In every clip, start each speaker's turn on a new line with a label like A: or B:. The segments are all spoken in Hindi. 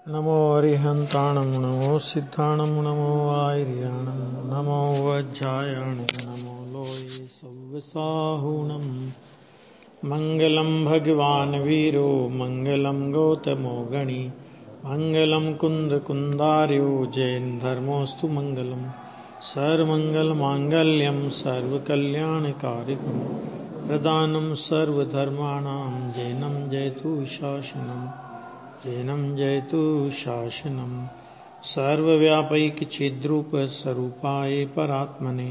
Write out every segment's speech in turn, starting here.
A: नमो अरिहन्ताणं नमो सिद्धाणं नमो आयर्याणं नमो वज्रायणं नमो लोये सव्यसाहुणं मङ्गलं भगवान् वीरो मङ्गलं गौतमो गणी मङ्गलं कुन्दकुन्दार्यो जैन धर्मोऽस्तु मङ्गलं सर्वमङ्गलमाङ्गल्यं सर्वकल्याणकारिकं प्रदानं सर्वधर्माणां जैनं जयतु शासनम् जैनं जयतु शासनम सर्वव्यापैक चिद्रूप स्वरूपाय परात्मने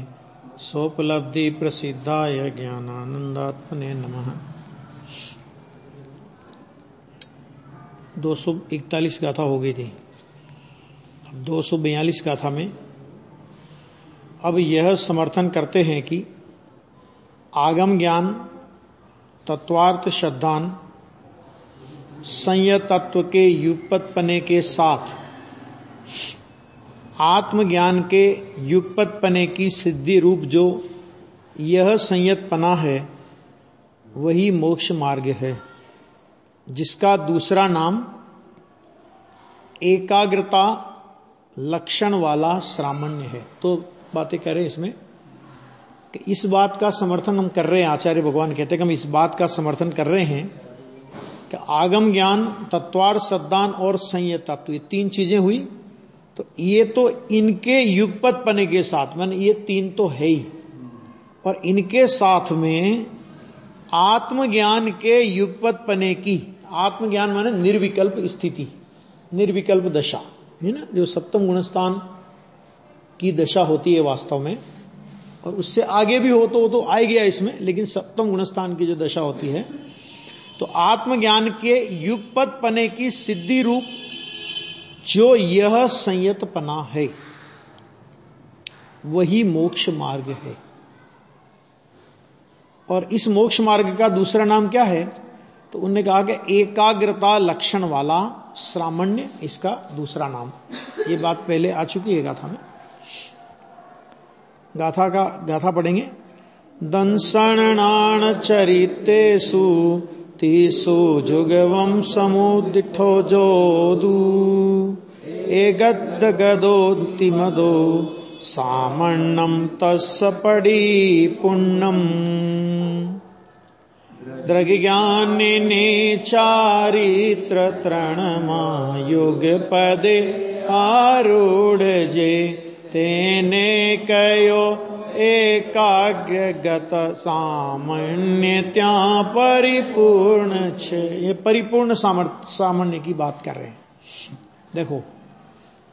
A: सोपलब्धि प्रसिद्धाय ज्ञानानंदात्मने नमः। 241 गाथा हो गई थी। अब 242 गाथा में अब यह समर्थन करते हैं कि आगम ज्ञान तत्वार्थ श्रद्धान संयत तत्व के युगपतपने के साथ आत्मज्ञान के युगपतपने की सिद्धि रूप जो यह संयतपना है वही मोक्ष मार्ग है, जिसका दूसरा नाम एकाग्रता लक्षण वाला श्रामण्य है। तो बातें कर रहे हैं इसमें कि इस बात का समर्थन हम कर रहे हैं। आचार्य भगवान कहते हैं कि हम इस बात का समर्थन कर रहे हैं कि आगम ज्ञान तत्वार्थ श्रद्धान और संयत तत्व ये तीन चीजें हुई, तो ये तो इनके युगपत पने के साथ माने ये तीन तो है ही, और इनके साथ में आत्मज्ञान के युगपत पने की, आत्मज्ञान माने निर्विकल्प स्थिति, निर्विकल्प दशा है ना, जो सप्तम गुणस्थान की दशा होती है वास्तव में, और उससे आगे भी हो तो आ गया इसमें, लेकिन सप्तम गुणस्थान की जो दशा होती है तो आत्मज्ञान के युगपत पने की सिद्धि रूप जो यह संयतपना है वही मोक्ष मार्ग है। और इस मोक्ष मार्ग का दूसरा नाम क्या है? तो उन्होंने कहा कि एकाग्रता लक्षण वाला श्रामण्य इसका दूसरा नाम। ये बात पहले आ चुकी है गाथा में। गाथा पढ़ेंगे। दंसणान चरितेषु तीसु जुगवं समुदिठो जोदु एगद्गदोतिमदो सामन्नं तस्य परिपूर्णम् द्रग्ज्ञानेने चारित्र तृणमा युगपदे आरूढजे तेने कयो एकाग्रगत सामान्यता परिपूर्ण छे। ये परिपूर्ण सामान्य की बात कर रहे हैं। देखो,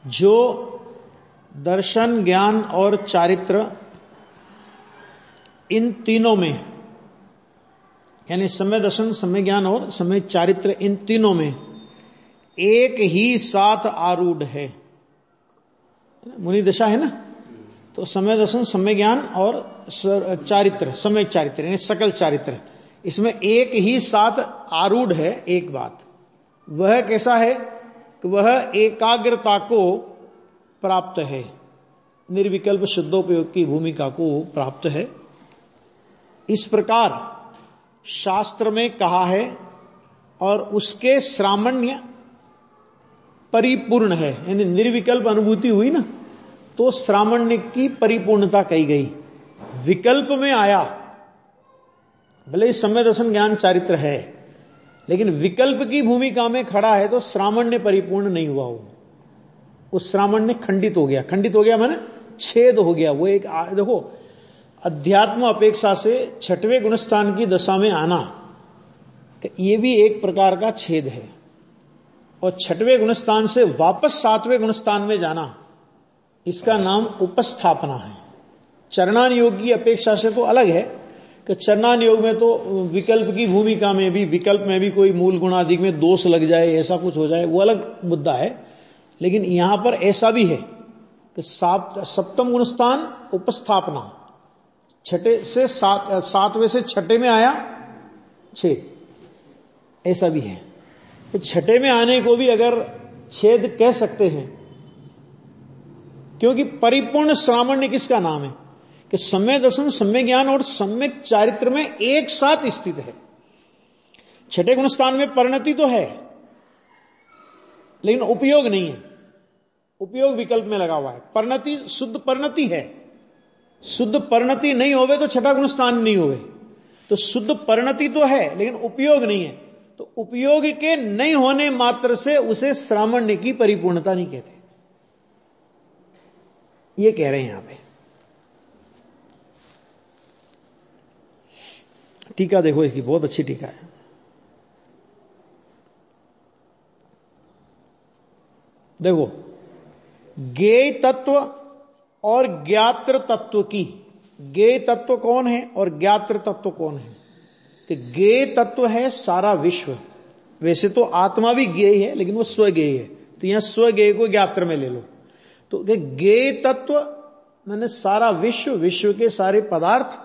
A: जो दर्शन ज्ञान और चारित्र इन तीनों में, यानी समय दर्शन समय ज्ञान और समय चारित्र इन तीनों में एक ही साथ आरूढ़ है, मुनि दशा है ना, तो समय दर्शन समय ज्ञान और चारित्र समय चारित्र यानी सकल चारित्र इसमें एक ही साथ आरूढ़ है। एक बात वह कैसा है कि वह एकाग्रता को प्राप्त है, निर्विकल्प शुद्धोपयोग की भूमिका को प्राप्त है। इस प्रकार शास्त्र में कहा है, और उसके श्रामण्य परिपूर्ण है, यानी निर्विकल्प अनुभूति हुई ना, तो श्रामण्य की परिपूर्णता कही गई। विकल्प में आया, भले ही समय दर्शन ज्ञान चारित्र है, लेकिन विकल्प की भूमिका में खड़ा है तो श्रामण्य परिपूर्ण नहीं हुआ। उस श्रामण्य खंडित हो गया। खंडित हो गया माने छेद हो गया। वो एक देखो, अध्यात्म अपेक्षा से छठवें गुणस्थान की दशा में आना, ये भी एक प्रकार का छेद है, और छठवें गुणस्थान से वापस सातवें गुणस्थान में जाना, इसका नाम उपस्थापना है। चरणान योग की अपेक्षा से तो अलग है कि चरणान योग में तो विकल्प की भूमिका में भी, विकल्प में भी कोई मूल गुणाधिक में दोष लग जाए, ऐसा कुछ हो जाए, वो अलग मुद्दा है। लेकिन यहां पर ऐसा भी है कि सप्तम गुणस्थान उपस्थापना, छठे से सातवें से छठे में आया छेद, ऐसा भी है। तो छठे में आने को भी अगर छेद कह सकते हैं, क्योंकि परिपूर्ण श्रामण्य किसका नाम है कि समय दर्शन समय ज्ञान और सम्यक चारित्र में एक साथ स्थित है। छठे गुण स्थान में परिणति तो है, लेकिन उपयोग नहीं है, उपयोग विकल्प में लगा हुआ है। परिणति शुद्ध परिणति है, शुद्ध परिणति नहीं होवे तो छठा गुण स्थान नहीं होवे, तो शुद्ध परिणति तो है लेकिन उपयोग नहीं है, तो उपयोग के नहीं होने मात्र से उसे श्रामण्य की परिपूर्णता नहीं कहते, ये कह रहे हैं यहां पे। टीका देखो इसकी, बहुत अच्छी टीका है। देखो, ज्ञेय तत्व और ज्ञात्र तत्व की, ज्ञेय तत्व कौन है और ज्ञात्र तत्व कौन है? कि ज्ञेय तत्व है सारा विश्व, वैसे तो आत्मा भी ज्ञेय है लेकिन वो स्वज्ञेय है, तो यहां स्वज्ञेय को ज्ञात्र में ले लो। तो ज्ञेय तत्व मैंने सारा विश्व, विश्व के सारे पदार्थ,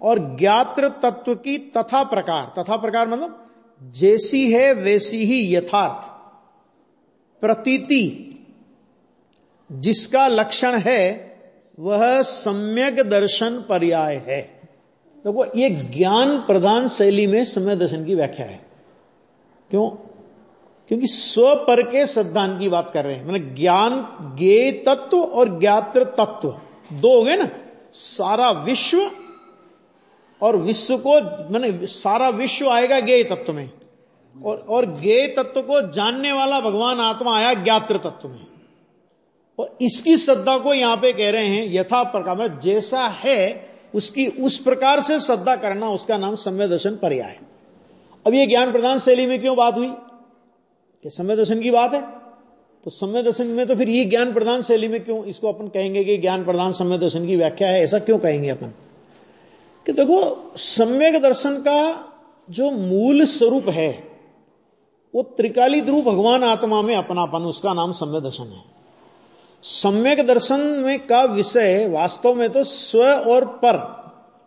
A: और ज्ञात्र तत्व की तथा प्रकार, तथा प्रकार मतलब जैसी है वैसी ही यथार्थ प्रतीति जिसका लक्षण है वह सम्यक दर्शन पर्याय है। देखो, ये ज्ञान प्रधान शैली में सम्यक दर्शन की व्याख्या है। क्यों? क्योंकि स्वपर के सिद्धांत की बात कर रहे हैं, मतलब ज्ञान, ज्ञेय तत्व और ज्ञात्र तत्व दो हो गए ना। सारा विश्व और विश्व को, मैंने सारा विश्व आएगा ज्ञेय तत्व में, और ज्ञेय तत्व को जानने वाला भगवान आत्मा आया ज्ञात्र तत्व में। और इसकी श्रद्धा को यहां पे कह रहे हैं यथा प्रकार, मतलब जैसा है उसकी उस प्रकार से श्रद्धा करना, उसका नाम सम्यक दर्शन पर्याय। अब ये ज्ञान प्रदान शैली में क्यों बात हुई कि सम्यक दर्शन की बात है, तो सम्यक दर्शन में तो फिर ये ज्ञान प्रदान शैली में क्यों इसको अपन कहेंगे कि ज्ञान प्रदान सम्यक दर्शन की व्याख्या है, ऐसा क्यों कहेंगे अपन? कि देखो, सम्यक दर्शन का जो मूल स्वरूप है वो त्रिकालिक रूप भगवान आत्मा में अपनापन, उसका नाम सम्यक दर्शन है। सम्यक दर्शन में का विषय वास्तव में तो स्व और पर,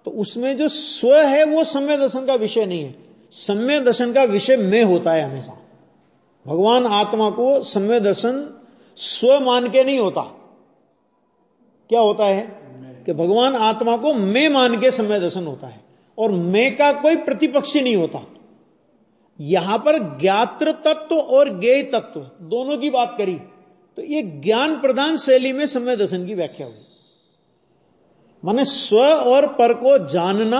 A: तो उसमें जो स्व है वो सम्यक दर्शन का विषय नहीं है। सम्यक दर्शन का विषय मैं होता है हमेशा। भगवान आत्मा को सम्यक दर्शन स्व मान के नहीं होता। क्या होता है कि भगवान आत्मा को मैं मान के सम्यक दर्शन होता है, और मैं का कोई प्रतिपक्षी नहीं होता। यहां पर ज्ञात्र तत्व और ज्ञेय तत्व दोनों की बात करी, तो ये ज्ञान प्रदान शैली में सम्यक दर्शन की व्याख्या हुई। माने स्व और पर को जानना,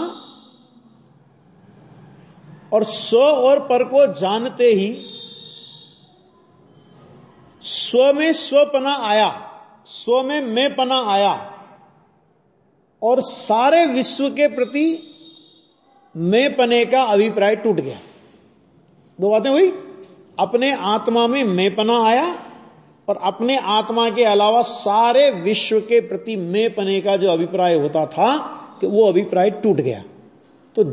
A: और स्व और पर को जानते ही स्व में स्वपना आया, स्व में मैं पना आया, और सारे विश्व के प्रति मैं पने का अभिप्राय टूट गया। दो बातें हुई, अपने आत्मा में मैं पना आया, और अपने आत्मा के अलावा सारे विश्व के प्रति मैं पने का जो अभिप्राय होता था कि वो अभिप्राय टूट गया। तो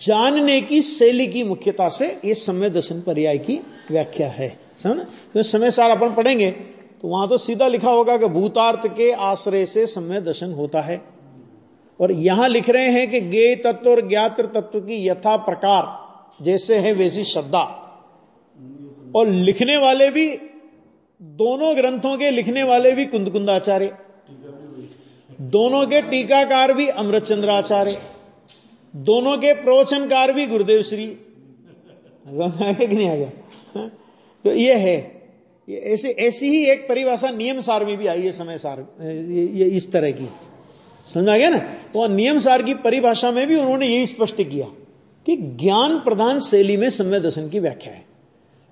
A: जानने की शैली की मुख्यता से ये सम्यक दर्शन पर्याय की व्याख्या है, समझ? तो समय सार अपन पढ़ेंगे तो वहां तो सीधा लिखा होगा कि भूतार्थ के आश्रय से सम्यक दर्शन होता है, और यहां लिख रहे हैं कि ज्ञेय तत्व और ज्ञात्र तत्व की यथा प्रकार जैसे है वैसी श्रद्धा। और लिखने वाले भी, दोनों ग्रंथों के लिखने वाले भी कुंदकुंदाचार्य, दोनों के टीकाकार भी अमृतचंद्राचार्य, दोनों के प्रवचनकार भी गुरुदेव श्री, कि नहीं आ गया? तो ये है, ये ऐसी ही एक परिभाषा नियम सार में भी आई है, समय सार, ये इस तरह की, समझा गया ना? तो नियम सार की परिभाषा में भी उन्होंने यही स्पष्ट किया कि ज्ञान प्रधान शैली में सम्यक दर्शन की व्याख्या है।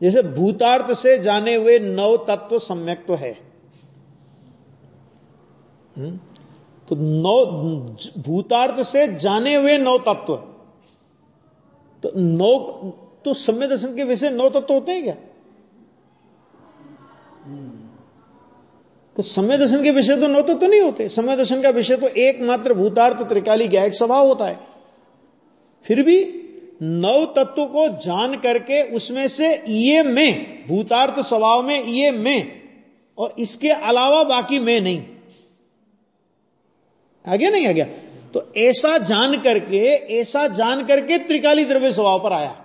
A: जैसे भूतार्थ से जाने हुए नव तत्व सम्यक तो है, तो नौ भूतार्थ से जाने हुए नौ तत्व, तो नौ तो सम्यक दर्शन के विषय नौ तत्व होते हैं क्या? तो सम्यक दर्शन के विषय तो नौ तत्व नहीं होते। सम्यक दर्शन का विषय तो एकमात्र भूतार्थ त्रिकाली ज्ञायक स्वभाव होता है। फिर भी नव तत्व को जान करके उसमें से ये मैं, भूतार्थ स्वभाव में ये मैं, और इसके अलावा बाकी मैं नहीं, आ गया नहीं आ गया? तो ऐसा जान करके त्रिकाली द्रव्य स्वभाव पर आया,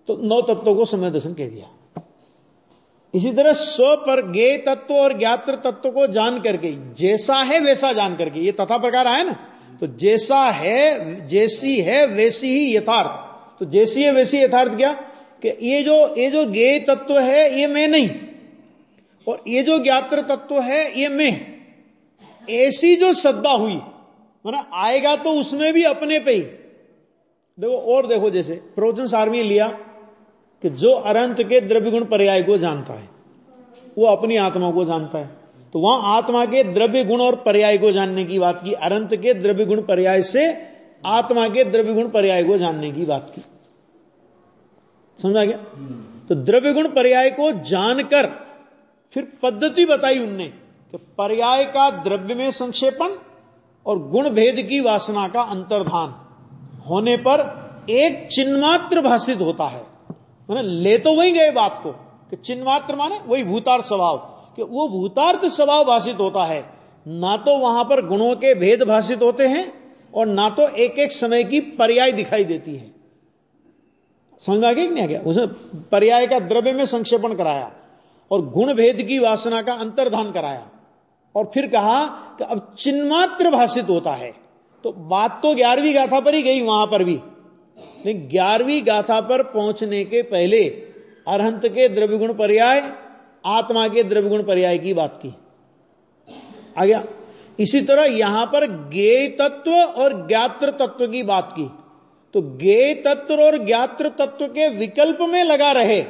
A: तो नौ तत्वों को सम्यक दर्शन कह दिया। इसी तरह स्व पर ज्ञेय तत्व और ज्ञात्र तत्व को जान करके, जैसा है वैसा जान करके, ये तथा प्रकार आया ना, तो जैसा है, जैसी है वैसी ही यथार्थ, तो जैसी है वैसी यथार्थ क्या? कि ये जो ज्ञेय तत्व है ये मैं नहीं, और ये जो ज्ञात्र तत्व है ये मैं, ऐसी जो श्रद्धा हुई, माना आएगा तो उसमें भी अपने पे ही देखो। और देखो, जैसे प्रवचन सार में लिया कि जो अनंत के द्रव्य गुण पर्याय को जानता है वो अपनी आत्मा को जानता है, तो वहां आत्मा के द्रव्य गुण और पर्याय को जानने की बात की, अनंत के द्रव्य गुण पर्याय से आत्मा के द्रव्य गुण पर्याय को जानने की बात की। समझा गया? तो द्रव्य गुण पर्याय को जानकर फिर पद्धति बताई उनने कि पर्याय का द्रव्य में संक्षेपण और गुण भेद की वासना का अंतर्धान होने पर एक चिन्मात्र भाषित होता है। मैंने ले तो वही गए बात को कि चिन्मात्र माने वही भूतार्थ स्वभाव, कि वो भूतार्थ स्वभाव भाषित होता है, ना तो वहां पर गुणों के भेद भाषित होते हैं और ना तो एक एक समय की पर्याय दिखाई देती है। समझ में आ गया कि नहीं आ गया? उसने पर्याय का द्रव्य में संक्षेपण कराया और गुण भेद की वासना का अंतर्धान कराया, और फिर कहा कि अब चिन्मात्र भाषित होता है। तो बात तो 11वीं गाथा पर ही गई वहां पर भी, लेकिन 11वीं गाथा पर पहुंचने के पहले अरहंत के द्रव्य गुण पर्याय, आत्मा के द्रव्य गुण पर्याय की बात की। आ गया? इसी तरह यहां पर ज्ञेय तत्व और ज्ञात्र तत्व की बात की, तो ज्ञेय तत्व और ज्ञात्र तत्व के विकल्प में लगा रहे,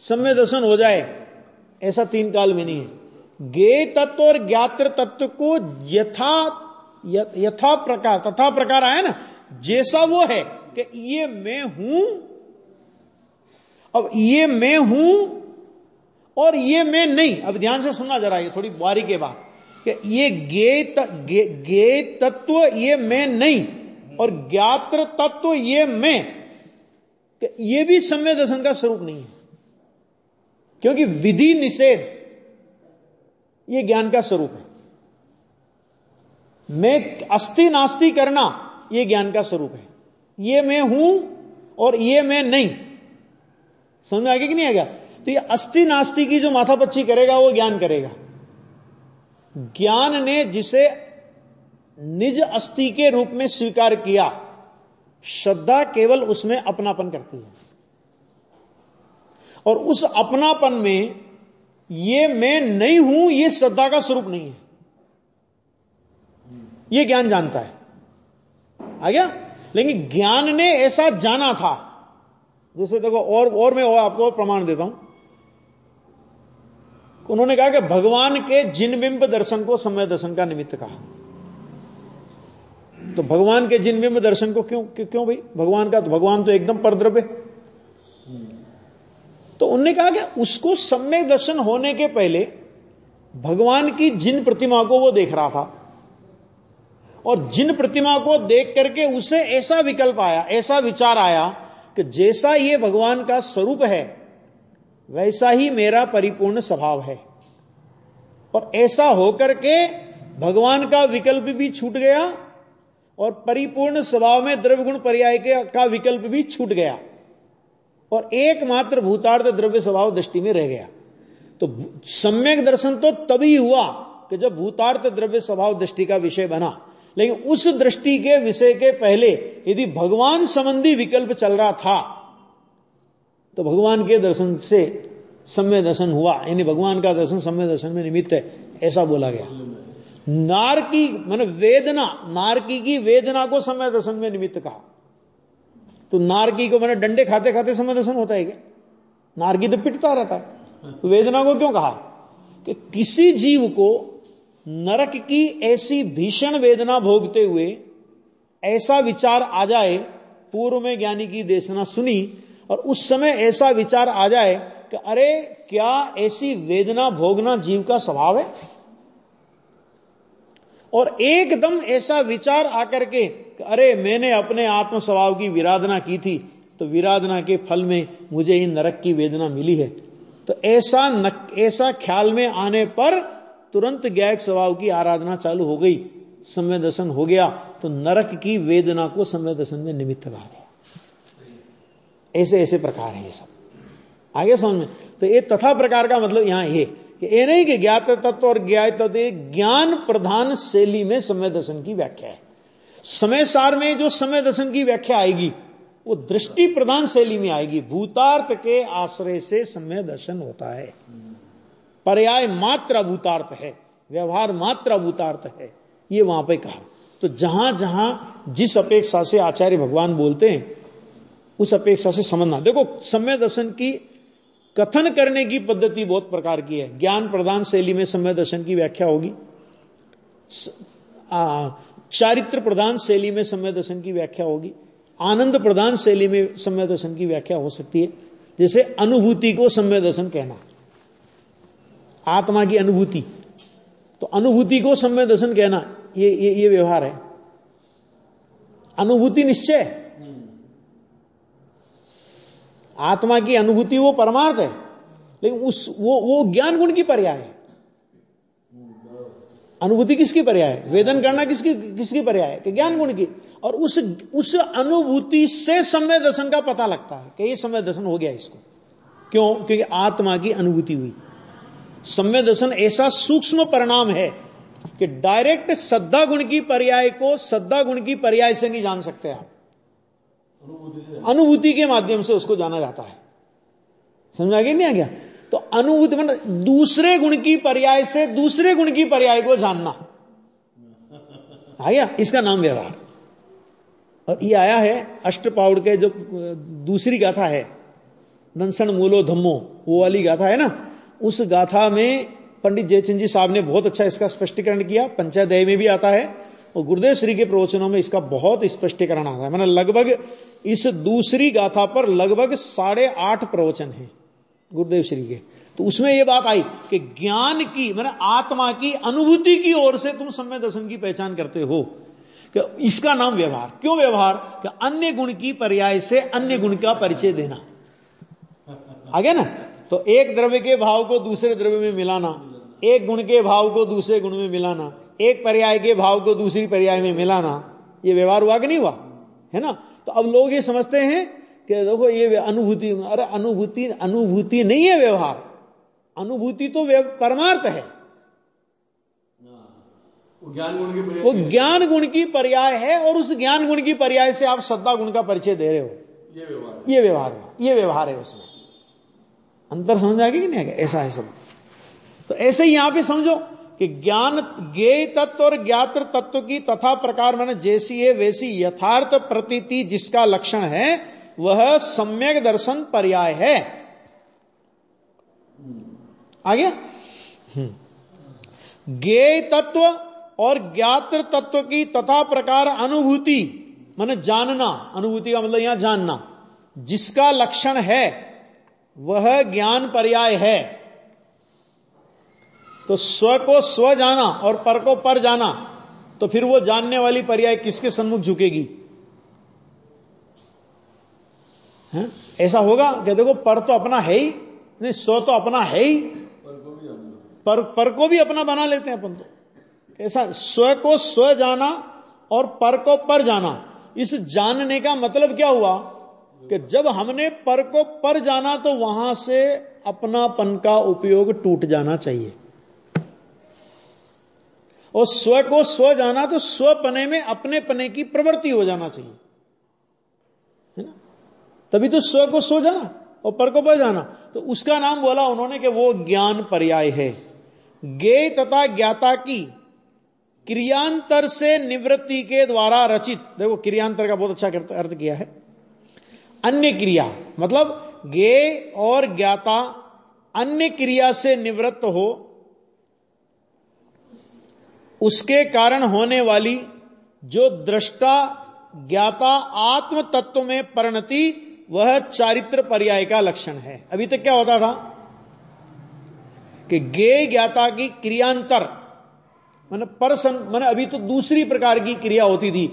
A: सम्य दर्शन हो जाए, ऐसा 3 काल में नहीं है। ज्ञेय तत्व और ज्ञात्र तत्व को यथा प्रकार, तथा प्रकार आया ना, जैसा वो है कि ये मैं हूं, अब ये मैं हूं और ये मैं नहीं। अब ध्यान से सुनना जरा, ये थोड़ी बारी के बाद, कि ये ज्ञेय तत्व ये मैं नहीं और ज्ञात्र तत्व ये मैं, कि ये भी सम्य दर्शन का स्वरूप नहीं है, क्योंकि विधि निषेध ये ज्ञान का स्वरूप है। मैं अस्ति नास्ति करना ये ज्ञान का स्वरूप है। ये मैं हूं और ये मैं नहीं। समझ में आ गया कि नहीं आ गया? तो ये अस्ति नास्ति की जो माथापच्ची करेगा वो ज्ञान करेगा। ज्ञान ने जिसे निज अस्ति के रूप में स्वीकार किया, श्रद्धा केवल उसमें अपनापन करती है, और उस अपनापन में ये मैं नहीं हूं ये श्रद्धा का स्वरूप नहीं है, ये ज्ञान जानता है। आ गया? लेकिन ज्ञान ने ऐसा जाना था, जैसे देखो और मैं आपको प्रमाण देता हूं। उन्होंने कहा कि भगवान के जिन बिंब दर्शन को सम्य दर्शन का निमित्त कहा। तो भगवान के जिन बिंब दर्शन को क्यों भाई? भगवान तो एकदम परद्रव्य। तो उन्होंने कहा कि उसको सम्यक दर्शन होने के पहले भगवान की जिन प्रतिमा को वो देख रहा था, और जिन प्रतिमा को देख करके उसे ऐसा विकल्प आया, ऐसा विचार आया कि जैसा ये भगवान का स्वरूप है वैसा ही मेरा परिपूर्ण स्वभाव है, और ऐसा होकर के भगवान का विकल्प भी छूट गया और परिपूर्ण स्वभाव में द्रव्य गुण पर्याय का विकल्प भी छूट गया, और एकमात्र भूतार्थ द्रव्य स्वभाव दृष्टि में रह गया। तो सम्यक दर्शन तो तभी हुआ कि जब भूतार्थ द्रव्य स्वभाव दृष्टि का विषय बना, लेकिन उस दृष्टि के विषय के पहले यदि भगवान संबंधी विकल्प चल रहा था तो भगवान के दर्शन से सम्य दर्शन हुआ, यानी भगवान का दर्शन सम्य दर्शन में निमित्त है, ऐसा बोला गया। नारकी माने वेदना, नारकी की वेदना को सम्य दर्शन में निमित्त कहा। तो नारकी को मैंने डंडे खाते खाते सम्य दर्शन होता है क्या? नारकी तो पिटता रहता है, तो वेदना को क्यों कहा? कि किसी जीव को नरक की ऐसी भीषण वेदना भोगते हुए ऐसा विचार आ जाए, पूर्व में ज्ञानी की देशना सुनी और उस समय ऐसा विचार आ जाए कि अरे क्या ऐसी वेदना भोगना जीव का स्वभाव है, और एकदम ऐसा विचार आकर के अरे मैंने अपने आत्म स्वभाव की विराधना की थी तो विराधना के फल में मुझे इन नरक की वेदना मिली है, तो ऐसा ख्याल में आने पर तुरंत ज्ञायक स्वभाव की आराधना चालू हो गई, सम्य दर्शन हो गया, तो नरक की वेदना को सम्य दर्शन में निमित्त कहा गया। ऐसे ऐसे प्रकार है ये सब, आगे समझ में। तो ये तथा प्रकार का मतलब यहां ये नहीं कि ज्ञात तत्व और ज्ञात तत्व ज्ञान प्रधान शैली में सम्य दर्शन की व्याख्या है। समय सार में जो सम्य दर्शन की व्याख्या आएगी वो दृष्टि प्रधान शैली में आएगी। भूतार्थ के आश्रय से सम्यक दर्शन होता है, पर्याय मात्र अभूतार्थ है, व्यवहार मात्र अभूतार्थ है, ये वहां पे कहा। तो जहां जहां जिस अपेक्षा से आचार्य भगवान बोलते हैं उस अपेक्षा से समझना। देखो सम्यक दर्शन की कथन करने की पद्धति बहुत प्रकार की है। ज्ञान प्रदान शैली में सम्यक दर्शन की व्याख्या होगी, चारित्र प्रदान शैली में सम्यक दर्शन की व्याख्या होगी, आनंद प्रदान शैली में सम्यक दर्शन की व्याख्या हो सकती है। जैसे अनुभूति को सम्यक दर्शन कहना, आत्मा की अनुभूति, तो अनुभूति को सम्यक दर्शन कहना ये व्यवहार है। अनुभूति निश्चय, आत्मा की अनुभूति वो परमार्थ है, लेकिन वो ज्ञान गुण की पर्याय है। अनुभूति किसकी पर्याय है? वेदन करना किसकी पर्याय है? कि ज्ञान गुण की। और उस अनुभूति से सम्यक दर्शन का पता लगता है कि ये सम्यक दर्शन हो गया इसको। क्यों? क्योंकि आत्मा की अनुभूति हुई। सम्यक दर्शन ऐसा सूक्ष्म परिणाम है कि डायरेक्ट श्रद्धा गुण की पर्याय को श्रद्धा गुण की पर्याय से नहीं जान सकते आप, अनुभूति के माध्यम से उसको जाना जाता है। समझ आ गया नहीं आ गया? तो अनुभूति मतलब दूसरे गुण की पर्याय से दूसरे गुण की पर्याय को जानना, आ गया? इसका नाम व्यवहार। और ये आया है अष्टपाउड़ के जो दूसरी गाथा है, दंसन मूलो धम्मो, वो वाली गाथा है ना, उस गाथा में पंडित जयचंद जी साहब ने बहुत अच्छा इसका स्पष्टीकरण किया। पंचाध्याय में भी आता है और गुरुदेव श्री के प्रवचनों में इसका बहुत स्पष्टीकरण आता है। मैंने लगभग इस दूसरी गाथा पर लगभग 8.5 प्रवचन है गुरुदेव श्री के। तो उसमें यह बात आई कि ज्ञान की मैंने आत्मा की अनुभूति की ओर से तुम सम्यक दर्शन की पहचान करते हो, कि इसका नाम व्यवहार। क्यों व्यवहार? कि अन्य गुण की पर्याय से अन्य गुण का परिचय देना, आ गया ना? तो एक द्रव्य के भाव को दूसरे द्रव्य में मिलाना, एक गुण के भाव को दूसरे गुण में मिलाना, एक पर्याय के भाव को दूसरी पर्याय में मिलाना, ये व्यवहार हुआ कि नहीं हुआ? है ना? तो अब लोग ये समझते हैं कि देखो ये अनुभूति, अरे अनुभूति नहीं है व्यवहार, अनुभूति तो परमार्थ है, वो ज्ञान गुण की पर्याय है। और उस ज्ञान गुण की पर्याय से आप श्रद्धा गुण का परिचय दे रहे हो, ये व्यवहार है। उसमें अंतर समझ आ गया कि नहीं आ गया? ऐसा है सब। तो ऐसे ही यहां पे समझो कि ज्ञान ज्ञेय तत्व और ज्ञात्र तत्व की तथा प्रकार माने जैसी है वैसी यथार्थ प्रतीति जिसका लक्षण है वह सम्यक दर्शन पर्याय है। आ गया? ज्ञेय तत्व और ज्ञात्र तत्व की तथा प्रकार अनुभूति माने जानना, अनुभूति का मतलब यहां जानना, जिसका लक्षण है वह ज्ञान पर्याय है। तो स्व को स्व जाना और पर को पर जाना, तो फिर वो जानने वाली पर्याय किसके सन्मुख झुकेगी? है? ऐसा होगा कि देखो पर तो अपना है ही नहीं, स्व तो अपना है ही, पर को भी अपना बना लेते हैं अपन। तो ऐसा स्व को स्व जाना और पर को पर जाना, इस जानने का मतलब क्या हुआ कि जब हमने पर को पर जाना तो वहां से अपनापन का उपयोग टूट जाना चाहिए, और स्व को स्व जाना तो स्वपने में अपने पने की प्रवृत्ति हो जाना चाहिए, है ना? तभी तो स्व को स्व जाना और पर को पर जाना। तो उसका नाम बोला उन्होंने कि वो ज्ञान पर्याय है। ज्ञेय तथा ज्ञाता की क्रियांतर से निवृत्ति के द्वारा रचित, देखो क्रियांतर का बहुत अच्छा अर्थ किया है। अन्य क्रिया मतलब ज्ञेय और ज्ञाता अन्य क्रिया से निवृत्त हो, उसके कारण होने वाली जो दृष्टा ज्ञाता आत्म तत्व में परिणति, वह चारित्र पर्याय का लक्षण है। अभी तक क्या होता था कि ज्ञेय ज्ञाता की क्रियांतर माने अभी तो दूसरी प्रकार की क्रिया होती थी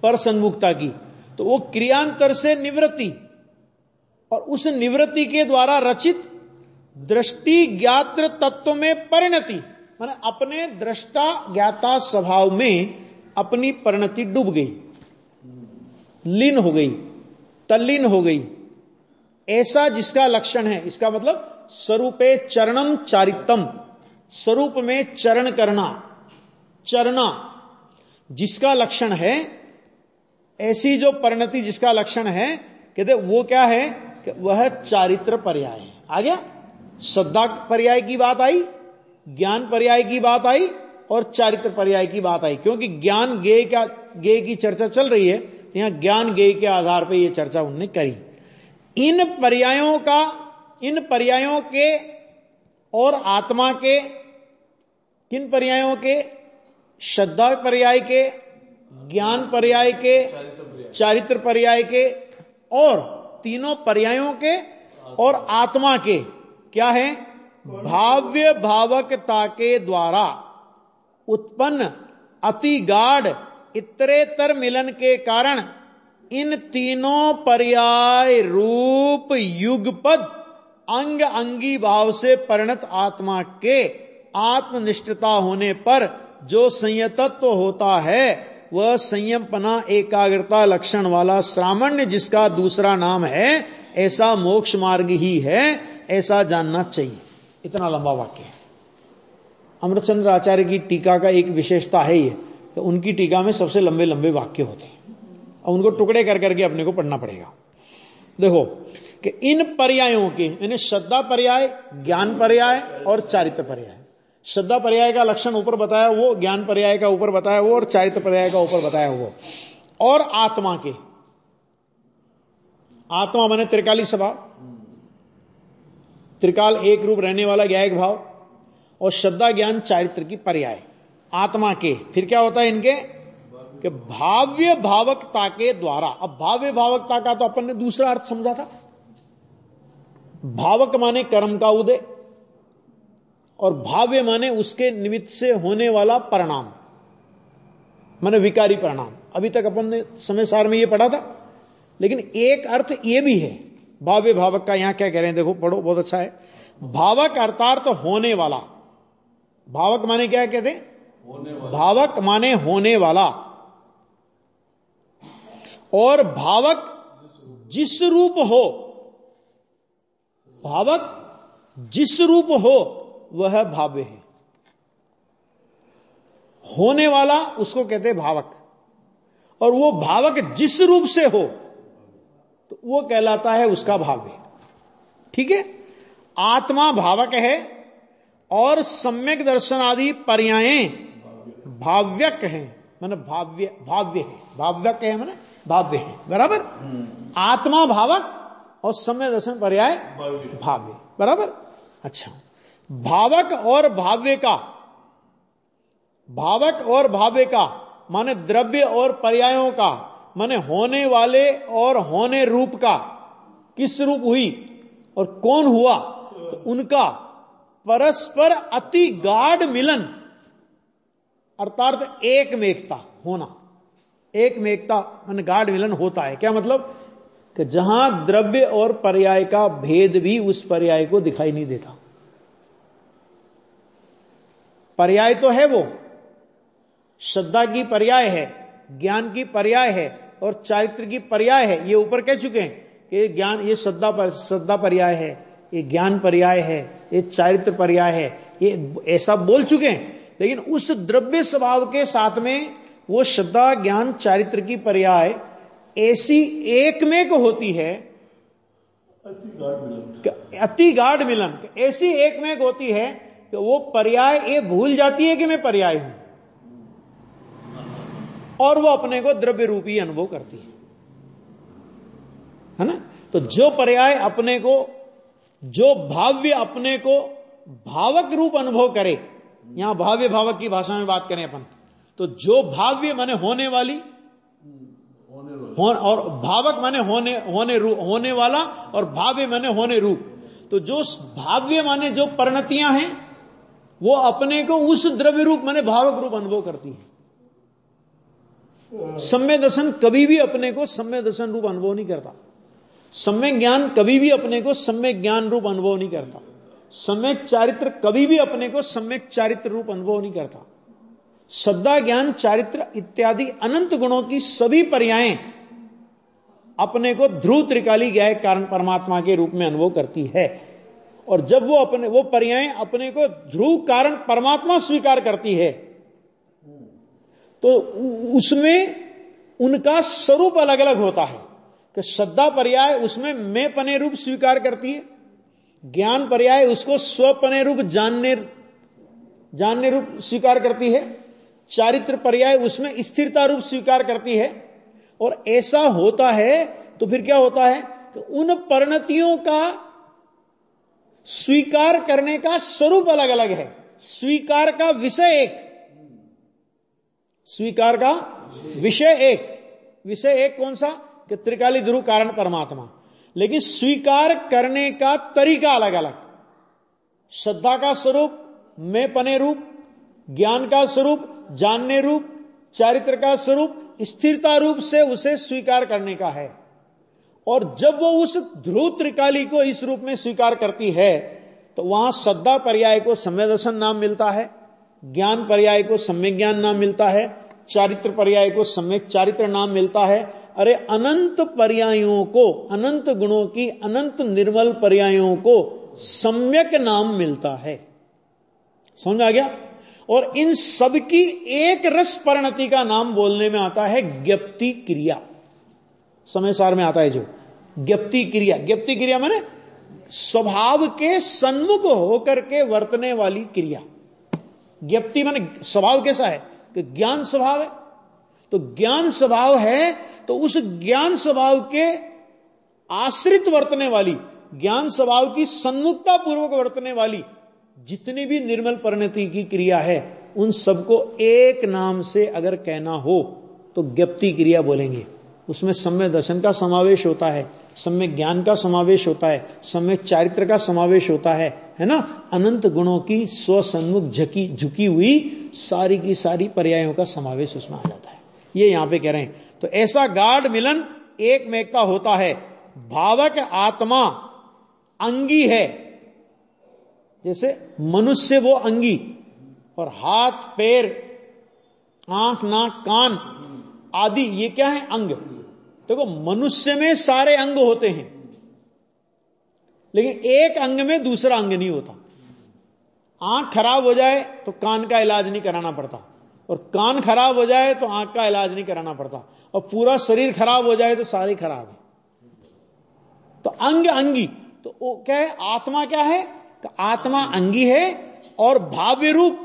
A: पर सन्मुखता की, तो वो क्रियांतर से निवृत्ति और उस निवृत्ति के द्वारा रचित दृष्टि ज्ञात्र तत्व में परिणति, माने अपने दृष्टा ज्ञाता स्वभाव में अपनी परिणति डूब गई, लीन हो गई, तल्लीन हो गई, ऐसा जिसका लक्षण है। इसका मतलब स्वरूपे चरणम चारितम, स्वरूप में चरण करना, चरना जिसका लक्षण है, ऐसी जो परिणति जिसका लक्षण है कहते वो क्या है कि वह चारित्र पर्याय है। आ गया, श्रद्धा पर्याय की बात आई, ज्ञान पर्याय की बात आई और चारित्र पर्याय की बात आई। क्योंकि ज्ञान ज्ञेय की चर्चा चल रही है, यहां ज्ञान ज्ञेय के आधार पर यह चर्चा उन्होंने करी। इन पर्यायों के और आत्मा के, किन पर्यायों के? श्रद्धा पर्याय के, ज्ञान पर्याय के, चारित्र पर्याय के और तीनों पर्यायों के और आत्मा के क्या है? भाव्य भावकता के द्वारा उत्पन्न अति गाढ़ इतरेतर मिलन के कारण इन तीनों पर्याय रूप युगपद अंग अंगी भाव से परिणत आत्मा के आत्मनिष्ठता होने पर जो संयतत्व होता है वह संयमपना एकाग्रता लक्षण वाला श्रामण्य, जिसका दूसरा नाम है, ऐसा मोक्ष मार्ग ही है, ऐसा जानना चाहिए। इतना लंबा वाक्य है। अमृतचंद्र आचार्य की टीका का एक विशेषता है ये, तो उनकी टीका में सबसे लंबे लंबे वाक्य होते हैं और उनको टुकड़े कर करके अपने को पढ़ना पड़ेगा। देखो कि इन पर्यायों के, यानी श्रद्धा पर्याय, ज्ञान पर्याय और चारित्र पर्याय। श्रद्धा पर्याय का लक्षण ऊपर बताया वो, ज्ञान पर्याय का ऊपर बताया वो और चारित्र पर्याय का ऊपर बताया वो। और आत्मा के, आत्मा माने त्रिकाली स्वभाव, त्रिकाल एक रूप रहने वाला ज्ञायक भाव, और श्रद्धा ज्ञान चारित्र की पर्याय। आत्मा के फिर क्या होता है इनके कि भाव्य भावकता के द्वारा। अब भाव्य भावकता का तो अपन ने दूसरा अर्थ समझा था। भावक माने कर्म का उदय और भाव्य माने उसके निमित्त से होने वाला परिणाम, माने विकारी परिणाम। अभी तक अपन ने समय सार में ये पढ़ा था, लेकिन एक अर्थ ये भी है भाव्य भावक का। यहां क्या कह रहे हैं, देखो पढ़ो, बहुत अच्छा है। भावक अर्थात होने वाला। भावक माने क्या कहते हैं? भावक माने होने वाला। और भावक जिस रूप हो, भावक जिस रूप हो वह भाव्य है। होने वाला उसको कहते हैं भावक, और वो भावक जिस रूप से हो तो वो कहलाता है उसका भाव्य। ठीक है, आत्मा भावक है और सम्यक दर्शन आदि पर्यायें भाव्यक हैं, माने भाव्य है, भाव्यक है माने भाव्य है, बराबर। आत्मा भावक और सम्यक दर्शन पर्याय भाव्य, बराबर। अच्छा, भावक और भाव्य का माने द्रव्य और पर्यायों का, माने होने वाले और होने रूप का, किस रूप हुई और कौन हुआ, तो उनका परस्पर अति गाढ़ मिलन अर्थात एकमेकता होना। एकमेकता माने गाढ़ मिलन होता है। क्या मतलब कि जहां द्रव्य और पर्याय का भेद भी उस पर्याय को दिखाई नहीं देता। पर्याय तो है, वो श्रद्धा की पर्याय है, ज्ञान की पर्याय है और चारित्र की पर्याय है। ये ऊपर कह चुके हैं कि ज्ञान, ये श्रद्धा पर्याय है, ये ज्ञान पर्याय है, ये चारित्र पर्याय है, ये ऐसा बोल चुके हैं। लेकिन उस द्रव्य स्वभाव के साथ में वो श्रद्धा ज्ञान चारित्र की पर्याय ऐसी एकमेक होती है, अति गाढ़ मिलन, ऐसी एकमेक होती है कि वो पर्याय ये भूल जाती है कि मैं पर्याय हूं, और वो अपने को द्रव्य रूपी अनुभव करती है ना। तो जो पर्याय अपने को, जो भाव्य अपने को भावक रूप अनुभव करे, यहां भाव्य भावक की भाषा में बात करें अपन, तो जो भाव्य माने होने वाली, और भावक माने होने वाला, और भाव्य माने होने रूप। तो जो भाव्य माने जो परिणतियां हैं वो अपने को उस द्रव्य रूप माने भावक रूप अनुभव करती है। सम्यक दर्शन कभी भी अपने को सम्यक दर्शन रूप अनुभव नहीं करता। सम्यक ज्ञान कभी भी अपने को सम्यक ज्ञान रूप अनुभव नहीं करता। सम्यक चारित्र कभी भी अपने को सम्यक चारित्र रूप अनुभव नहीं करता। श्रद्धा ज्ञान चारित्र इत्यादि अनंत गुणों की सभी पर्यायें अपने को ध्रुव त्रिकाली ज्ञायक कारण परमात्मा के रूप में अनुभव करती है। और जब वो पर्यायें अपने को ध्रुव कारण परमात्मा स्वीकार करती है तो उसमें उनका स्वरूप अलग अलग होता है। कि श्रद्धा पर्याय उसमें मैं पने रूप स्वीकार करती है, ज्ञान पर्याय उसको स्वपने रूप जानने रूप स्वीकार करती है, चारित्र पर्याय उसमें स्थिरता रूप स्वीकार करती है। और ऐसा होता है तो फिर क्या होता है कि उन परिणतियों का स्वीकार करने का स्वरूप अलग अलग है, स्वीकार का विषय एक, स्वीकार का विषय एक। विषय एक कौन सा? कि त्रिकाली ध्रुव कारण परमात्मा, लेकिन स्वीकार करने का तरीका अलग अलग। श्रद्धा का स्वरूप मैं पने रूप, ज्ञान का स्वरूप जानने रूप, चारित्र का स्वरूप स्थिरता रूप से उसे स्वीकार करने का है। और जब वो उस ध्रुव त्रिकाली को इस रूप में स्वीकार करती है तो वहां श्रद्धा पर्याय को सम्यक दर्शन नाम मिलता है, ज्ञान पर्याय को सम्यक ज्ञान नाम मिलता है, चारित्र पर्याय को सम्यक चारित्र नाम मिलता है। अरे अनंत पर्यायों को, अनंत गुणों की अनंत निर्मल पर्यायों को सम्यक नाम मिलता है। समझ आ गया? और इन सब की एक रस परिणति का नाम बोलने में आता है ज्ञप्ति क्रिया। समय सार में आता है जो ज्ञप्ति क्रिया। ज्ञप्ति क्रिया माने स्वभाव के सन्मुख होकर के वर्तने वाली क्रिया। ज्ञप्ति माने स्वभाव कैसा है कि ज्ञान स्वभाव है, तो ज्ञान स्वभाव है तो उस ज्ञान स्वभाव के आश्रित वर्तने वाली, ज्ञान स्वभाव की सन्मुखता पूर्वक वर्तने वाली जितनी भी निर्मल परिणति की क्रिया है उन सबको एक नाम से अगर कहना हो तो ज्ञप्ति क्रिया बोलेंगे। उसमें सम्यक दर्शन का समावेश होता है, सम्यक ज्ञान का समावेश होता है, सम्यक चारित्र का समावेश होता है ना। अनंत गुणों की स्वसन्मुख झुकी हुई सारी की सारी पर्यायों का समावेश उसमें आ जाता है। ये यहां पे कह रहे हैं। तो ऐसा गाढ़ मिलन एक मेकता होता है। भावक आत्मा अंगी है, जैसे मनुष्य वो अंगी, और हाथ पैर आंख नाक कान आदि ये क्या है? अंग। देखो मनुष्य में सारे अंग होते हैं, लेकिन एक अंग में दूसरा अंग नहीं होता। आंख खराब हो जाए तो कान का इलाज नहीं कराना पड़ता, और कान खराब हो जाए तो आंख का इलाज नहीं कराना पड़ता, और पूरा शरीर खराब हो जाए तो सारे खराब है। तो अंग अंगी, तो वो क्या है? आत्मा क्या है? आत्मा अंगी है, और भाव्य रूप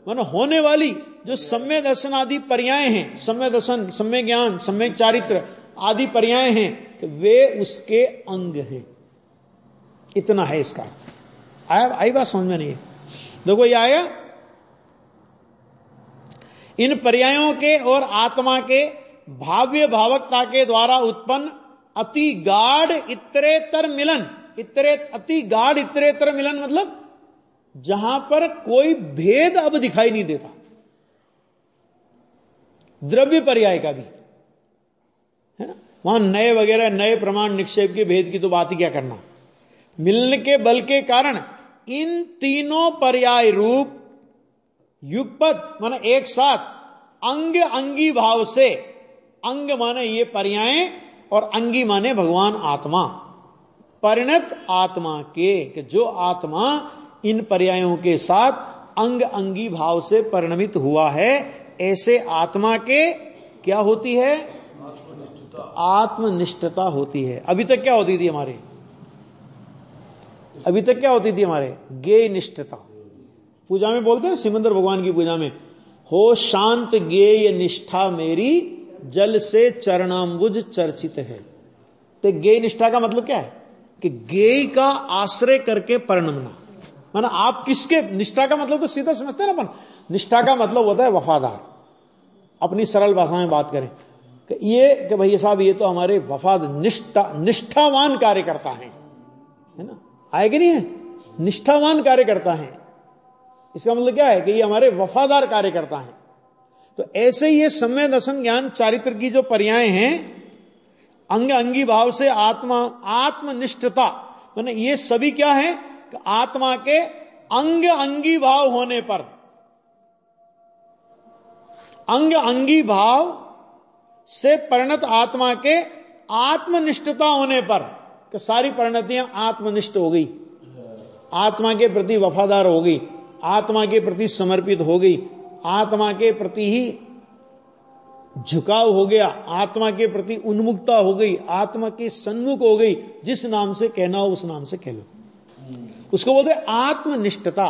A: मानो होने वाली जो सम्यक दर्शन आदि पर्याय हैं, सम्यक दर्शन, सम्यक ज्ञान, सम्यक चारित्र आदि पर्याय हैं, तो वे उसके अंग हैं। इतना है इसका। आई बात समझ में? नहीं है? देखो ये आया, इन पर्यायों के और आत्मा के भाव्य भावकता के द्वारा उत्पन्न अति गाढ़ इतरेतर मिलन। अति गाढ़ इतरेतर मिलन मतलब जहां पर कोई भेद अब दिखाई नहीं देता, द्रव्य पर्याय का भी है ना। वहां नए वगैरह नए प्रमाण निक्षेप के भेद की तो बात ही क्या करना। मिलने के बल के कारण इन तीनों पर्याय रूप युगपद माने एक साथ अंग अंगी भाव से, अंग माने ये पर्याय और अंगी माने भगवान आत्मा, परिणत आत्मा के, कि जो आत्मा इन पर्यायों के साथ अंग अंगी भाव से परिणमित हुआ है, ऐसे आत्मा के क्या होती है? आत्मनिष्ठता होती है। अभी तक क्या होती थी हमारे? अभी तक क्या होती थी हमारे? ज्ञेय निष्ठता। पूजा में बोलते हैं सिमंदर भगवान की पूजा में, हो शांत ज्ञेय निष्ठा मेरी, जल से चरणाम्बुज चर्चित है। तो ज्ञेय निष्ठा का मतलब क्या है? कि ज्ञेय का आश्रय करके परिणमना। माना आप किसके, निष्ठा का मतलब तो सीधा समझते हैं ना अपन, निष्ठा का मतलब होता है वफादार। अपनी सरल भाषा में बात करें कि ये कि भैया साहब ये तो हमारे वफादार निष्ठावान कार्यकर्ता हैं, है ना। आए कि नहीं है? निष्ठावान कार्यकर्ता हैं, इसका मतलब क्या है कि ये हमारे वफादार कार्यकर्ता हैं। तो ऐसे ही ये सम्यक दर्शन ज्ञान चारित्र की जो पर्याय हैं, अंग अंगी भाव से आत्मा, आत्मनिष्ठता माने ये सभी क्या है? कि आत्मा के अंग अंगी भाव होने पर, अंग अंगी भाव से परिणत आत्मा के आत्मनिष्ठता होने पर, कि सारी परिणतियां आत्मनिष्ठ हो गई, आत्मा के प्रति वफादार हो गई, आत्मा के प्रति समर्पित हो गई, आत्मा के प्रति ही झुकाव हो गया, आत्मा के प्रति उन्मुखता हो गई, आत्मा के सन्मुख हो गई, जिस नाम से कहना हो उस नाम से कह लो, उसको बोलते आत्मनिष्ठता।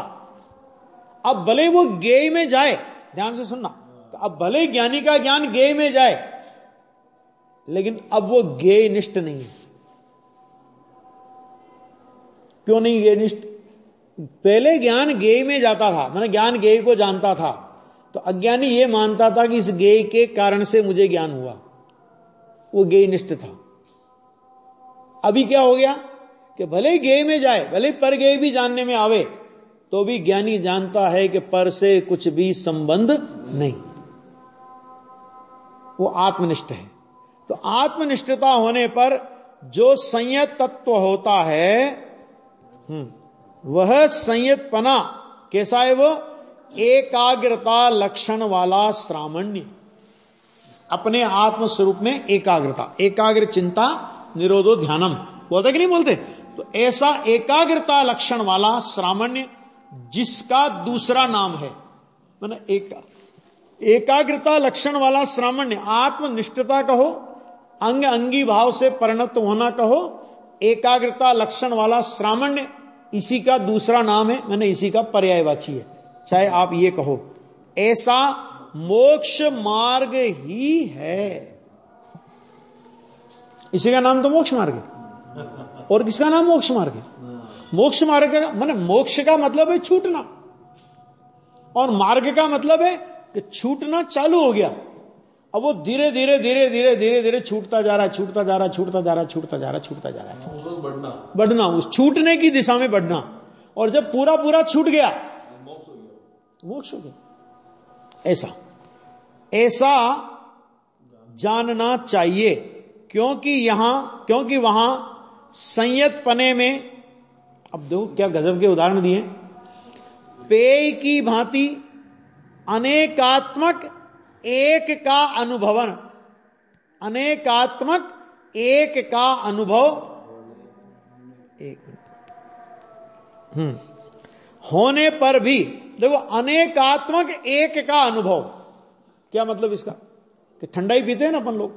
A: अब भले वो ज्ञेय में जाए, ध्यान से सुनना, तो अब भले ज्ञानी का ज्ञान ज्ञेय में जाए, लेकिन अब वो ज्ञेय निष्ठ नहीं है। क्यों नहीं ज्ञेय निष्ठ? पहले ज्ञान ज्ञेय में जाता था, मैंने ज्ञान ज्ञेय को जानता था, तो अज्ञानी ये मानता था कि इस ज्ञेय के कारण से मुझे ज्ञान हुआ, वो ज्ञेय निष्ठ था। अभी क्या हो गया कि भले ही ज्ञेय में जाए, भले पर ज्ञेय भी जानने में आवे, तो भी ज्ञानी जानता है कि पर से कुछ भी संबंध नहीं, वो आत्मनिष्ठ है। तो आत्मनिष्ठता होने पर जो संयत तत्व होता है, वह संयतपना कैसा है? वो एकाग्रता लक्षण वाला श्रामण्य, अपने आत्म स्वरूप में एकाग्रता, एकाग्र चिंता निरोधो ध्यानम बोलते कि नहीं बोलते? तो ऐसा एकाग्रता लक्षण वाला श्रामण्य, जिसका दूसरा नाम है, माने एकाग्रता लक्षण वाला श्रामण्य, आत्मनिष्ठता कहो, अंग अंगी भाव से परिणत होना कहो, एकाग्रता लक्षण वाला श्रामण्य, इसी का दूसरा नाम है, मैंने इसी का पर्यायवाची है, चाहे आप ये कहो। ऐसा मोक्ष मार्ग ही है, इसी का नाम तो मोक्ष मार्ग है। और किसका नाम मोक्ष मार्ग है? मोक्ष मार्ग का माने, मोक्ष का मतलब है छूटना, और मार्ग का मतलब है कि छूटना चालू हो गया, अब वो धीरे धीरे धीरे धीरे धीरे धीरे छूटता जा रहा है, छूटता जा रहा है, छूटता जा रहा है, छूटता जा रहा है, छूटता जा रहा है, बढ़ना, उस छूटने की दिशा में बढ़ना। और जब पूरा पूरा छूट गया, मोक्ष हो गया। ऐसा जानना चाहिए, क्योंकि वहां संयत पने में, अब दो क्या गजब के उदाहरण दिए, पेय की भांति अनेकात्मक एक का अनुभवन, अनेकात्मक एक का अनुभव, होने पर भी, देखो अनेकात्मक एक का अनुभव, क्या मतलब इसका? कि ठंडाई पीते हैं ना अपन लोग,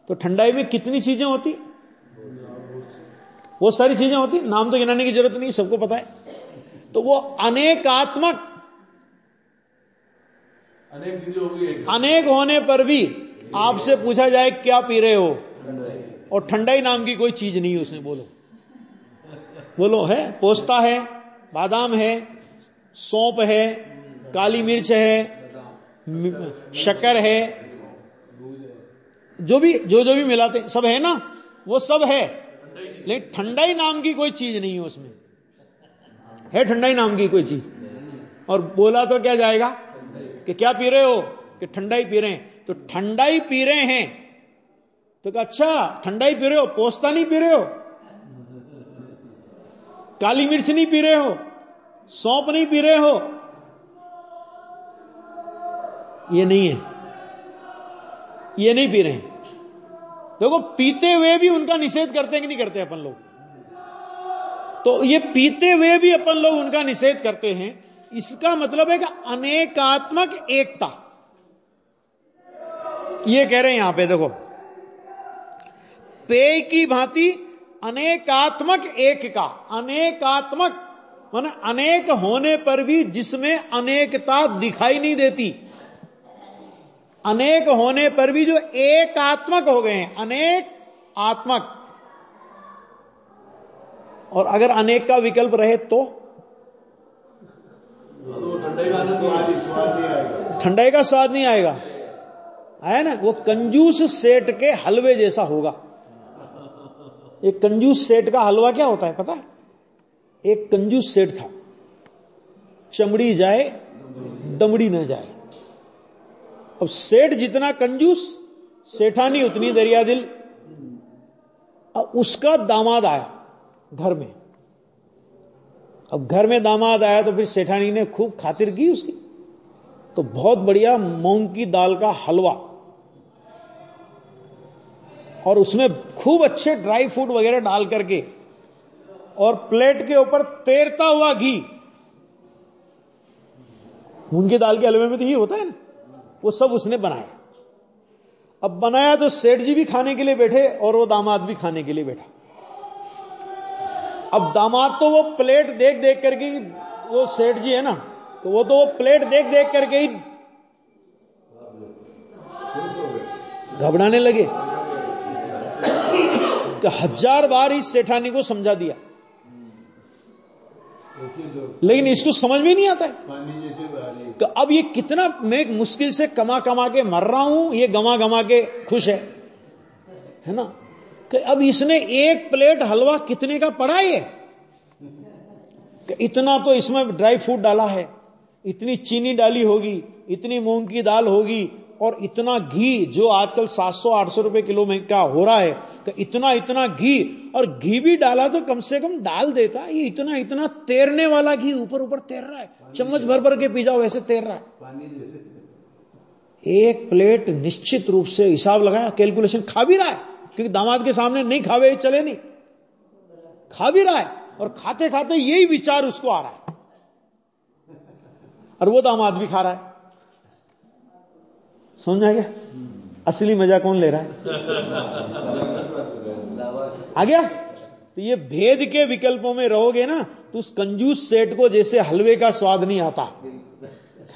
A: तो ठंडाई में कितनी चीजें होती? वो सारी चीजें होती, नाम तो गिनाने की जरूरत नहीं, सबको पता है। तो वो अनेकात्मक, अनेक होने पर भी आपसे पूछा जाए क्या पी रहे हो, और ठंडाई नाम की कोई चीज नहीं है उसमें, बोलो है? पोस्ता है, बादाम है, सौंफ है, काली मिर्च है, शक्कर है, जो भी मिलाते हैं सब है ना, वो सब है, लेकिन ठंडाई नाम की कोई चीज नहीं है उसमें। है ठंडाई नाम की कोई चीज? और बोला तो क्या जाएगा कि क्या पी रहे हो? कि ठंडाई पी रहे हैं। तो ठंडाई पी रहे हैं तो क्या, अच्छा ठंडाई पी रहे हो, पोस्ता नहीं पी रहे हो, काली मिर्च नहीं पी रहे हो, सौंफ नहीं पी रहे हो, ये नहीं है, ये नहीं पी रहे हैं। देखो पीते हुए भी उनका निषेध करते हैं कि नहीं करते अपन लोग? तो ये पीते हुए भी अपन लोग उनका निषेध करते हैं, इसका मतलब है कि अनेकात्मक एकता, ये कह रहे हैं यहां पे। देखो पेय की भांति अनेकात्मक एक का, अनेकात्मक माने अनेक होने पर भी जिसमें अनेकता दिखाई नहीं देती, अनेक होने पर भी जो एकात्मक हो गए हैं, अनेक आत्मक। और अगर अनेक का विकल्प रहे तो ठंडाई का स्वाद नहीं आएगा, है ना? वो कंजूस सेठ के हलवे जैसा होगा। एक कंजूस सेठ का हलवा क्या होता है पता है? एक कंजूस सेठ था, चमड़ी जाए दमड़ी न जाए। अब सेठ जितना कंजूस, सेठानी उतनी दरिया दिल। अब उसका दामाद आया घर में, अब घर में दामाद आया तो फिर सेठानी ने खूब खातिर की उसकी, तो बहुत बढ़िया मूंग की दाल का हलवा और उसमें खूब अच्छे ड्राई फ्रूट वगैरह डाल करके, और प्लेट के ऊपर तैरता हुआ घी। मूंग की दाल के हलवे में तो ये होता है ना, वो सब उसने बनाया अब बनाया तो सेठ जी भी खाने के लिए बैठे और वो दामाद भी खाने के लिए बैठा। अब दामाद तो वो प्लेट देख देख करके, वो सेठ जी है ना, तो वो प्लेट देख देख करके ही घबराने लगे कि 1000 बार इस सेठानी को समझा दिया, लेकिन इसको समझ में नहीं आता है कि अब ये कितना मैं मुश्किल से कमा कमा के मर रहा हूं, ये गमा गमा के खुश है ना, कि अब इसने एक प्लेट हलवा कितने का पड़ा है, कि इतना तो इसमें ड्राई फ्रूट डाला है, इतनी चीनी डाली होगी, इतनी मूंग की दाल होगी, और इतना घी जो आजकल 700-800 रुपए किलो में का हो रहा है, कि इतना इतना घी, और घी भी डाला तो कम से कम डाल देता, ये इतना इतना तैरने वाला घी ऊपर ऊपर तैर रहा है, चम्मच भर भर के पी जाओ वैसे तैर रहा है। एक प्लेट निश्चित रूप से हिसाब लगाया, कैलकुलेशन, खा भी रहा है, क्योंकि दामाद के सामने नहीं खावे चले नहीं, खा भी रहा है, और खाते खाते यही विचार उसको आ रहा है, और वो दामाद भी खा रहा है। समझ आ गया असली मजा कौन ले रहा है? आ गया? तो ये भेद के विकल्पों में रहोगे ना, तो उस कंजूस सेठ को जैसे हलवे का स्वाद नहीं आता,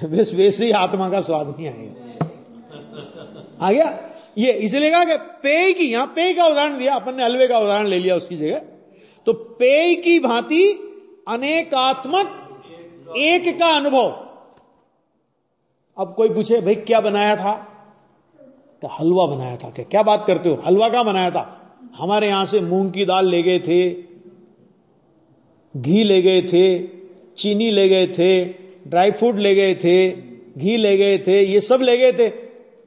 A: बस वैसे ही आत्मा का स्वाद नहीं आएगा। आ गया? ये इसलिए कहा कि पेय की, यहां पेय का उदाहरण दिया, अपन ने हलवे का उदाहरण ले लिया उसकी जगह, तो पेय की भांति अनेकात्मक एक का अनुभव। अब कोई पूछे भाई क्या बनाया था, तो हलवा बनाया था। क्या बात करते हो, हलवा का बनाया था? हमारे यहां से मूंग की दाल ले गए थे, घी ले गए थे, चीनी ले गए थे, ड्राई फ्रूट ले गए थे, घी ले गए थे, ये सब ले गए थे।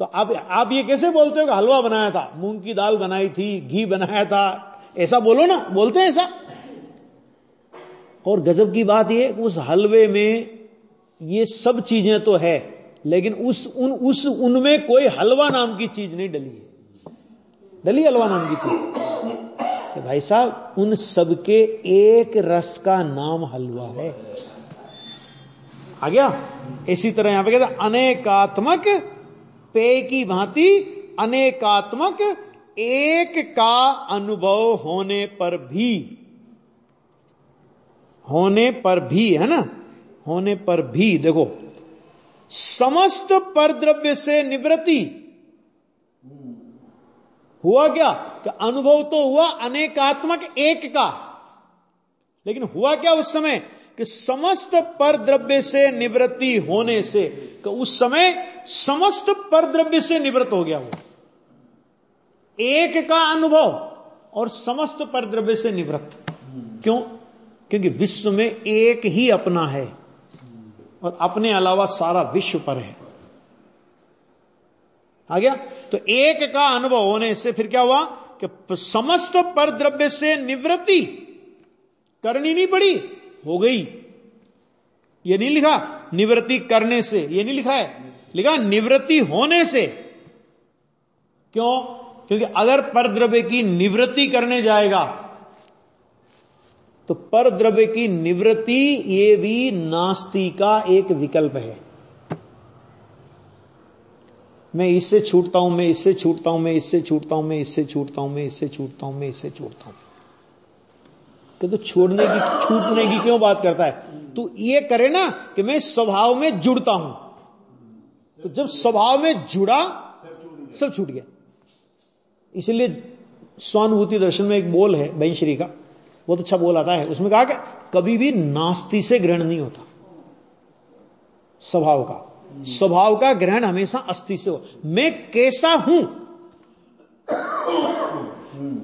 A: तो आप ये कैसे बोलते हो कि हलवा बनाया था? मूंग की दाल बनाई थी, घी बनाया था, ऐसा बोलो ना, बोलते हैं ऐसा। और गजब की बात ये, उस हलवे में ये सब चीजें तो है, लेकिन उनमें कोई हलवा नाम की चीज नहीं डली है। डली हलवा नाम की चीज? तो भाई साहब उन सबके एक रस का नाम हलवा है। आ गया? इसी तरह यहां पे कहते अनेकात्मक पेय की भांति अनेकात्मक एक का अनुभव होने पर भी है ना, होने पर भी देखो, समस्त परद्रव्य से निवृत्ति हुआ क्या? कि अनुभव तो हुआ अनेकात्मक एक का, लेकिन हुआ क्या उस समय? कि समस्त परद्रव्य से निवृत्ति होने से, कि उस समय समस्त परद्रव्य से निवृत्त हो गया वो, एक का अनुभव और समस्त परद्रव्य से निवृत्त। क्यों? क्योंकि विश्व में एक ही अपना है और अपने अलावा सारा विश्व पर है। आ गया? तो एक का अनुभव होने से फिर क्या हुआ कि समस्त परद्रव्य से निवृत्ति करनी नहीं पड़ी, हो गई। ये नहीं लिखा निवृत्ति करने से, ये नहीं लिखा है, लिखा निवृत्ति होने से। क्यों? क्योंकि अगर परद्रव्य की निवृत्ति करने जाएगा तो परद्रव्य की निवृत्ति ये भी नास्ति का एक विकल्प है। मैं इससे छूटता हूं, मैं इससे छूटता हूं, मैं इससे छूटता हूं, मैं इससे छूटता हूं, मैं इससे छूटता हूं, मैं इससे छूटता हूं। तो छूटने की क्यों बात करता है? तो ये करे ना कि मैं स्वभाव में जुड़ता हूं, तो जब स्वभाव में जुड़ा सब छूट गया। इसलिए स्वानुभूति दर्शन में एक बोल है बैंश्री का, बहुत अच्छा बोल आता है, उसमें कहा कि कभी भी नास्ति से ग्रहण नहीं होता स्वभाव का, स्वभाव का ग्रहण हमेशा अस्थि से हो। मैं कैसा हूं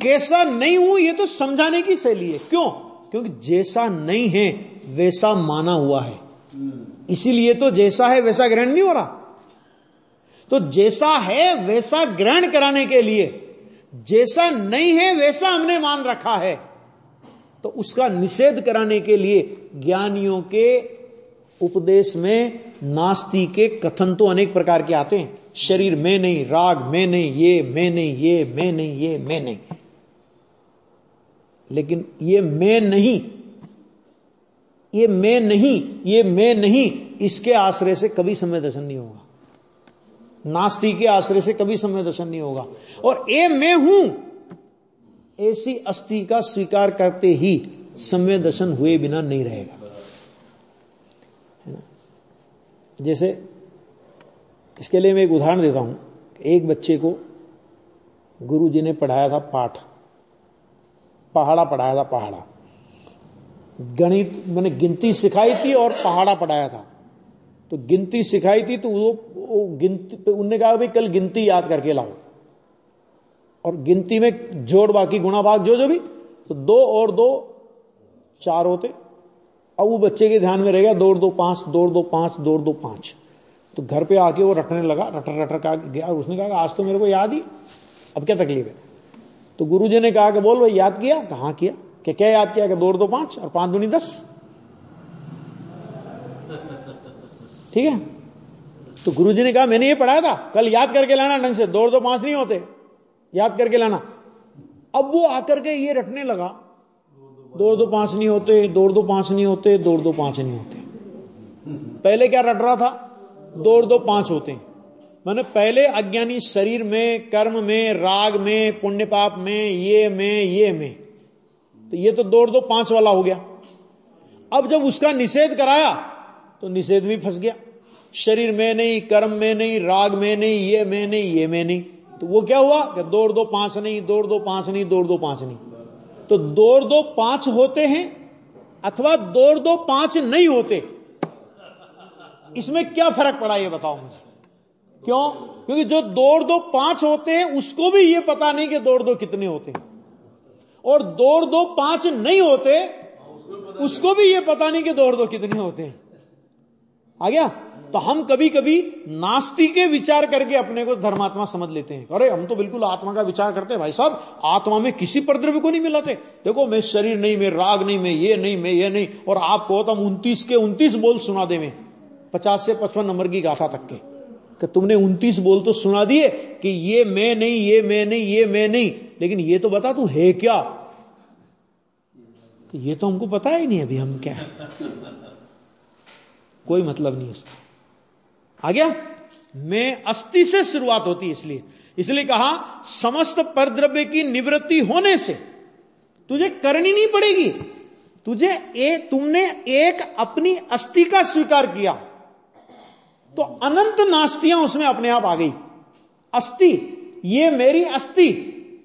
A: कैसा नहीं हूं ये तो समझाने की शैली है। क्यों? क्योंकि जैसा नहीं है वैसा माना हुआ है, इसीलिए तो जैसा है वैसा ग्रहण नहीं हो रहा। तो जैसा है वैसा ग्रहण कराने के लिए जैसा नहीं है वैसा हमने मान रखा है, तो उसका निषेध कराने के लिए ज्ञानियों के उपदेश में नास्ति के कथन तो अनेक प्रकार के आते हैं। शरीर में नहीं, राग में नहीं, ये मैं नहीं, ये मैं नहीं, ये मैं नहीं। लेकिन ये मैं नहीं, ये मैं नहीं, ये मैं नहीं, इसके आश्रय से कभी समय दर्शन नहीं होगा। नास्ति के आश्रय से कभी सम्यक दर्शन नहीं होगा। और मैं हूं ऐसी अस्थि का स्वीकार करते ही सम्यक दर्शन हुए बिना नहीं रहेगा, है ना। जैसे इसके लिए मैं एक उदाहरण देता हूं। एक बच्चे को गुरुजी ने पढ़ाया था पाठ, पहाड़ा पढ़ाया था, पहाड़ा गणित मैंने गिनती सिखाई थी और पहाड़ा पढ़ाया था। तो गिनती सिखाई थी तो वो गिनती, उन्होंने कहा भाई कल गिनती याद करके लाओ, और गिनती में जोड़ बाकी गुणा भाग जो भी, तो 2 और 2 4 होते। अब वो बच्चे के ध्यान में रहेगा 2 और 2 5, 2 और 2 5, 2 और 2 5। तो घर पे आके वो रटने लगा, रटर का गया। उसने कहा आज तो मेरे को याद ही, अब क्या तकलीफ है। तो गुरुजी ने कहा कि बोल भाई याद किया? कहाँ किया? क्या याद किया? कि 2 और 2 5 और 5 दूनी 10। ठीक है। तो गुरुजी ने कहा मैंने ये पढ़ाया था, कल याद करके लाना ढंग से, 2 और 2 5 नहीं होते, याद करके लाना। अब वो आकर के ये रटने लगा, 2 और 2 5 नहीं होते, 2 और 2 5 नहीं होते, 2 और 2 5 नहीं होते। पहले क्या रट रहा था? 2 और 2 5 होते हैं। मैंने पहले अज्ञानी शरीर में, कर्म में, राग में, पुण्य पाप में, ये में, तो ये तो 2 और 2 5 वाला हो गया। अब जब उसका निषेध कराया तो निषेध भी फंस गया। शरीर में नहीं, कर्म में नहीं, राग में नहीं, ये में नहीं, ये में नहीं। तो वो क्या हुआ कि 2 और 2 5 नहीं, 2 और 2 5 नहीं, 2 और 2 5 नहीं। तो 2 और 2 5 होते हैं अथवा 2 और 2 5 नहीं होते, इसमें क्या फर्क पड़ा ये बताओ मुझे। क्यों? क्योंकि जो 2 और 2 5 होते हैं उसको भी ये पता नहीं कि 2 और 2 कितने होते हैं, और 2 और 2 5 नहीं होते उसको भी ये पता नहीं कि 2 और 2 कितने होते हैं। आ गया? तो हम कभी कभी नास्ति के विचार करके अपने को धर्मात्मा समझ लेते हैं। अरे हम तो बिल्कुल आत्मा का विचार करते हैं भाई साहब, आत्मा में किसी परद्रव्य को नहीं मिलाते। देखो मैं शरीर नहीं, मैं राग नहीं, मैं ये नहीं, मैं ये नहीं। और आपको तो हम 29 के 29 बोल सुना दे, में 50 से 55 नंबर की गाथा तक के, कि तुमने 29 बोल तो सुना दिए कि ये मैं नहीं, ये मैं नहीं, ये मैं नहीं, लेकिन ये तो बता तू है क्या। तो ये तो हमको पता ही नहीं अभी हम क्या है, कोई मतलब नहीं उसका। आ गया? मैं अस्थि से शुरुआत होती, इसलिए कहा समस्त परद्रव्य की निवृत्ति होने से तुझे करनी नहीं पड़ेगी। तुमने एक अपनी अस्थि का स्वीकार किया तो अनंत नास्तियां उसमें अपने आप आ गई। अस्थि, ये मेरी अस्थि,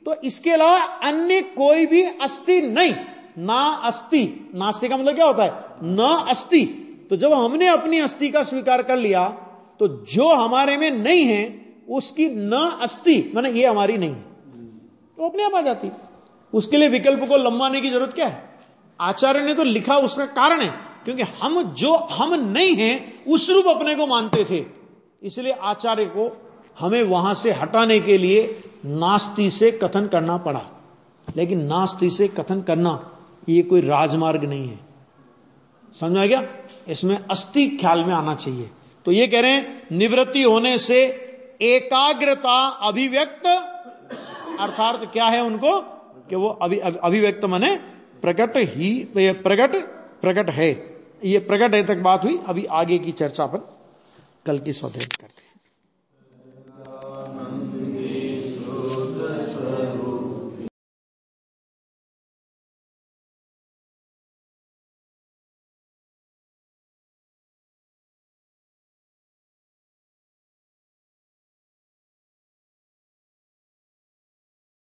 A: तो इसके अलावा अन्य कोई भी अस्थि नहीं। ना अस्थि, नास्ति का मतलब क्या होता है? न अस्थि। तो जब हमने अपनी अस्थि का स्वीकार कर लिया तो जो हमारे में नहीं है उसकी न अस्थि, माने ये हमारी नहीं है, तो अपने आप आ जाती। उसके लिए विकल्प को लंबाने की जरूरत क्या है? आचार्य ने तो लिखा, उसका कारण है क्योंकि हम नहीं हैं उस रूप अपने को मानते थे, इसलिए आचार्य को हमें वहां से हटाने के लिए नास्ति से कथन करना पड़ा। लेकिन नास्ति से कथन करना ये कोई राजमार्ग नहीं है, समझ आ गया? इसमें अस्थि ख्याल में आना चाहिए। तो ये कह रहे हैं निवृत्ति होने से एकाग्रता अभिव्यक्त, अर्थात क्या है उनको कि वो अभिव्यक्त माने प्रकट ही, प्रकट है, ये प्रकट है तक बात हुई। अभी आगे की चर्चा पर कल की सौदे करते हैं।